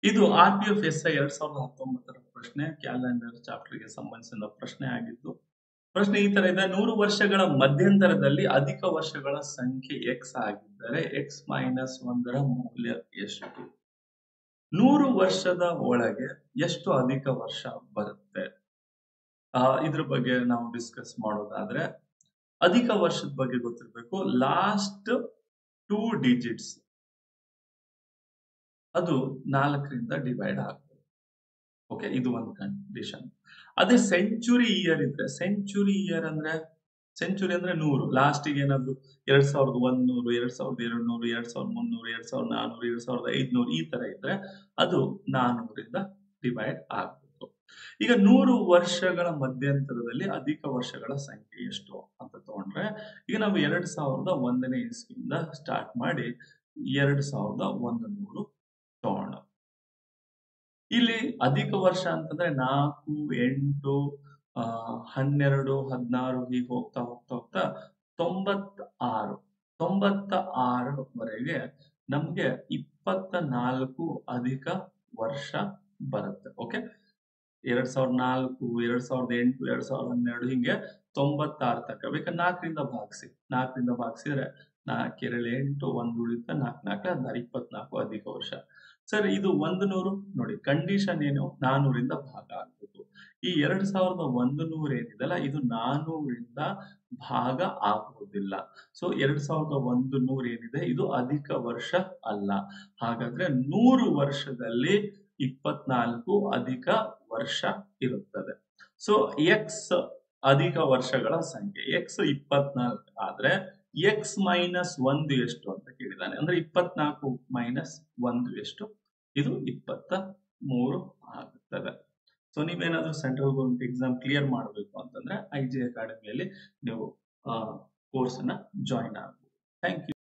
ಇದು RPF-SI 2019 ಪ್ರಶ್ನೆ, calendar ಚಾಪ್ಟರ್ಗೆ ಸಂಬಂಧಿಸಿದ ಪ್ರಶ್ನೆ ಆಗಿದ್ದು, ಪ್ರಶ್ನೆ ಈ ತರ ಇದೆ: 100 ವರ್ಷಗಳ ಮಧ್ಯಂತರದಲ್ಲಿ ಅಧಿಕ ವರ್ಷಗಳ ಸಂಖ್ಯೆ x ಆಗಿದ್ದರೆ x ಮೈನಸ್ 1ರ ಮೌಲ್ಯ ಎಷ್ಟು? 100 ವರ್ಷದ ಒಳಗೆ ಎಷ್ಟು ಅಧಿಕ ವರ್ಷ ಬರುತ್ತೆ? ಇದ್ರ ಬಗ್ಗೆ ನಾವು ಡಿಸ್ಕಸ್ ಮಾಡೋದಾದ್ರೆ, ಅಧಿಕ ವರ್ಷದ ಬಗ್ಗೆ ಗೊತ್ತಿರಬೇಕು. ಲಾಸ್ಟ್ 2 ಡಿಜಿಟ್ಸ್ ಅದು 4ರಿಂದ ಡಿವೈಡ್ ಆಗ್ತದೆ. ಓಕೆ, ಇದು ಒಂದು ಕಂಡೀಷನ್. ಅದೇ ಸೆಂಚುರಿ ಇಯರ್ ಇದ್ರೆ, ಸೆಂಚುರಿ ಇಯರ್ ಅಂದ್ರೆ, ಸೆಂಚುರಿ ಅಂದ್ರೆ 100, ಲಾಸ್ಟಿಗೆ ಏನಾದ್ರು 2100, 2200, 2300, 2400, 2500 ಈ ತರ ಇದ್ರೆ ಅದು 400ರಿಂದ ಡಿವೈಡ್ ಆಗ್ಬೇಕು. ಈಗ 100 ವರ್ಷಗಳ ಮಧ್ಯಂತರದಲ್ಲಿ ಅಧಿಕ ವರ್ಷಗಳ ಸಂಖ್ಯೆ ಎಷ್ಟು ಅಂತ ತಗೊಂಡ್ರೆ, ಈಗ ನಾವು 2001ನೇ ಇಸ್ವಿಯಿಂದ ಸ್ಟಾರ್ಟ್ ಮಾಡಿ 2100 ತಗೋಣ. ಇಲ್ಲಿ ಅಧಿಕ ವರ್ಷ ಅಂತಂದ್ರೆ 4, 8, 12, 16 ಹೀಗೆ ಹೋಗ್ತಾ ಹೋಗ್ತಾ ಹೋಗ್ತಾ 96ವರೆಗೆ ನಮ್ಗೆ 24 ಅಧಿಕ ವರ್ಷ ಬರುತ್ತೆ. ಓಕೆ, 2004, 2008, 2012 ಹಿಂಗೆ 96 ತನಕ. ಬೇಕಾದ್ರೆ 4ರಿಂದ ಭಾಗಿಸಿದ್ರೆ 4 2 8, 1 ಉಳಿತ 4 4 16, 24 ಅಧಿಕ ವರ್ಷ. ಸರ್, ಇದು 100 ನೋಡಿ, ಕಂಡೀಷನ್ ಏನು? 400ರಿಂದ ಭಾಗ ಆಗ್ಬೇಕು. ಈ 2100 ಏನಿದೆಲ್ಲ ಇದು 400ರಿಂದ ಭಾಗ ಆಗುವುದಿಲ್ಲ. ಸೊ 2100 ಏನಿದೆ ಇದು ಅಧಿಕ ವರ್ಷ ಅಲ್ಲ. ಹಾಗಾದ್ರೆ 100 ವರ್ಷದಲ್ಲಿ 24 ಅಧಿಕ ವರ್ಷ ಇರುತ್ತದೆ. ಸೊ x ಅಧಿಕ ವರ್ಷಗಳ ಸಂಖ್ಯೆ, x 24 ಆದ್ರೆ x ಮೈನಸ್ 1 ಎಷ್ಟು ಅಂತ ಕೇಳಿದಾನೆ. ಅಂದ್ರೆ 24 ಮೈನಸ್ 1 ಎಷ್ಟು? ಇದು 23 ಆಗುತ್ತದೆ. ಸೊ ನೀವೇನಾದ್ರೂ ಸೆಂಟ್ರಲ್ ಗೌರ್ಮೆಂಟ್ ಎಕ್ಸಾಮ್ ಕ್ಲಿಯರ್ ಮಾಡಬೇಕು ಅಂತಂದ್ರೆ IG ಅಕಾಡೆಮಿಯಲ್ಲಿ ನೀವು ಕೋರ್ಸ್ ಅನ್ನ ಜಾಯಿನ್ ಆಗಬಹುದು. Thank you.